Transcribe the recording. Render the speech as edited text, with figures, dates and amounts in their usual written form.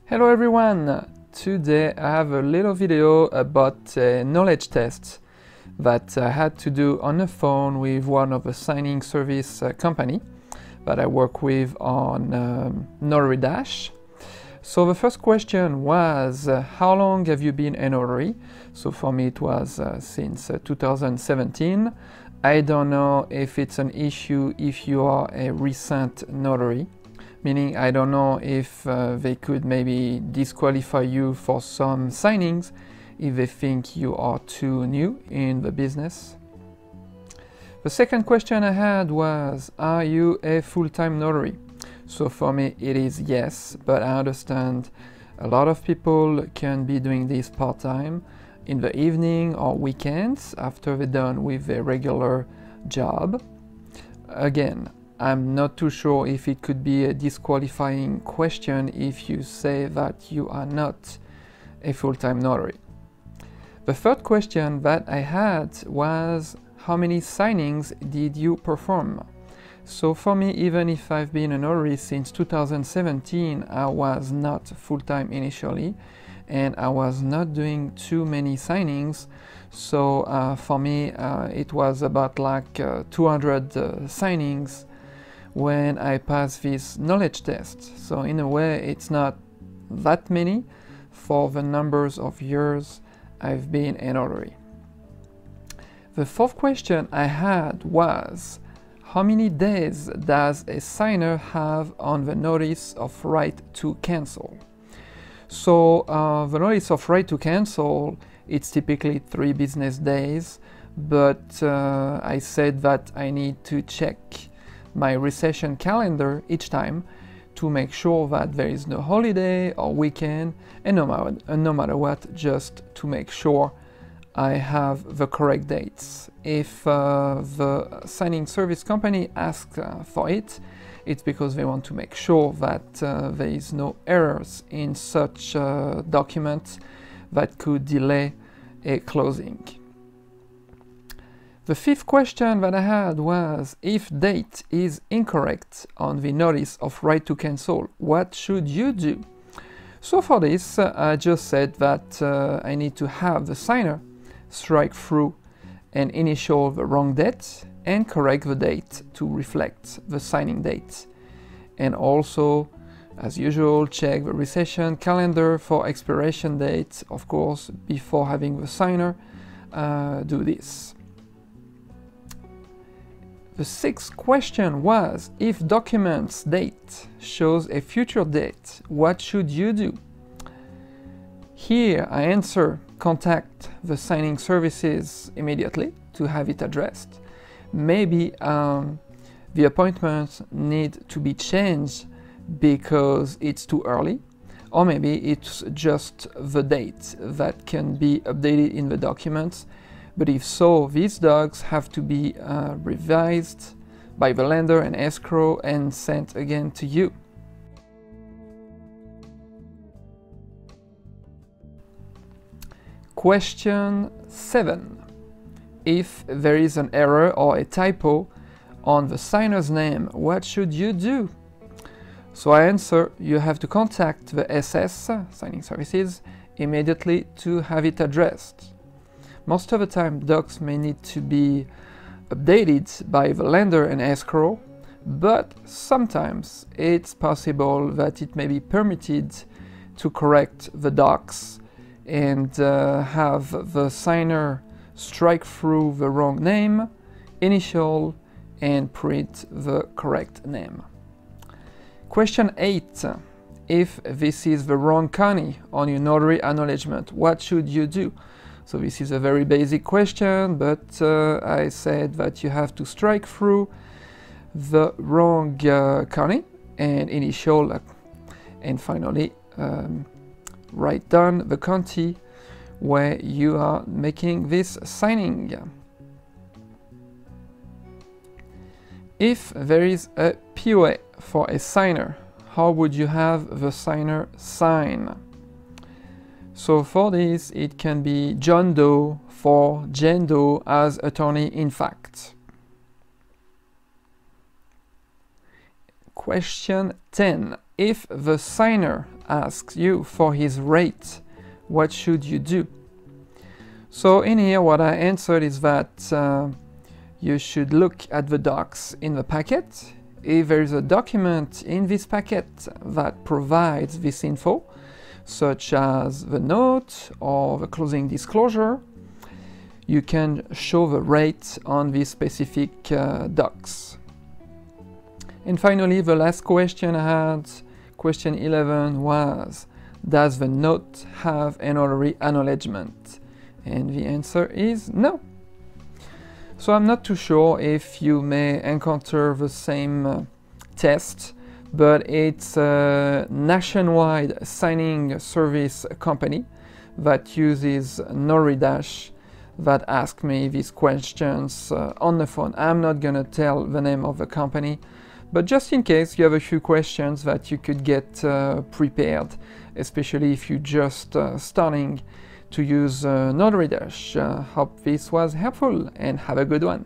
Hello everyone! Today I have a little video about a knowledge test that I had to do on the phone with one of the signing service company that I work with on NotaryDash. So the first question was, how long have you been a notary? So for me it was since 2017. I don't know if it's an issue if you are a recent notary. Meaning I don't know if they could maybe disqualify you for some signings if they think you are too new in the business. The second question I had was, are you a full-time notary? So for me it is yes, but I understand a lot of people can be doing this part-time in the evening or weekends after they're done with their regular job. Again, I'm not too sure if it could be a disqualifying question if you say that you are not a full-time notary. The third question that I had was, how many signings did you perform? So for me, even if I've been a notary since 2017, I was not full-time initially and I was not doing too many signings. So for me, it was about like 200 signings when I passed this knowledge test. So in a way it's not that many for the numbers of years I've been a notary. The fourth question I had was, how many days does a signer have on the notice of right to cancel? So the notice of right to cancel, it's typically 3 business days, but I said that I need to check my recession calendar each time to make sure that there is no holiday or weekend, and no matter what, just to make sure I have the correct dates. If the signing service company asks for it, it's because they want to make sure that there is no errors in such documents that could delay a closing. The fifth question that I had was, if date is incorrect on the notice of right to cancel, what should you do? So for this, I just said that I need to have the signer strike through and initial the wrong date and correct the date to reflect the signing date. And also, as usual, check the recession calendar for expiration date, of course, before having the signer do this. The sixth question was, if document's date shows a future date, what should you do? Here I answer, contact the signing services immediately to have it addressed. Maybe the appointments need to be changed because it's too early, or maybe it's just the date that can be updated in the documents. But if so, these docs have to be revised by the lender and escrow and sent again to you. Question 7. If there is an error or a typo on the signer's name, what should you do? So I answer, you have to contact the SS, signing services, immediately to have it addressed. Most of the time, docs may need to be updated by the lender and escrow, but sometimes it's possible that it may be permitted to correct the docs and have the signer strike through the wrong name, initial, and print the correct name. Question 8. If this is the wrong county on your notary acknowledgement, what should you do? So this is a very basic question, but I said that you have to strike through the wrong county and initial, and finally write down the county where you are making this signing. If there is a POA for a signer, how would you have the signer sign? So for this, it can be John Doe for Jane Doe as attorney in fact. Question 10. If the signer asks you for his rate, what should you do? So in here what I answered is that you should look at the docs in the packet. If there is a document in this packet that provides this info, such as the note or the closing disclosure, you can show the rate on these specific docs. And finally, the last question I had, question 11, was, does the note have a notary acknowledgement? And the answer is no. So I'm not too sure if you may encounter the same test, but it's a nationwide signing service company that uses NotaryDash that asked me these questions on the phone. I'm not gonna tell the name of the company, but just in case you have a few questions that you could get prepared, especially if you're just starting to use NotaryDash. Hope this was helpful and have a good one.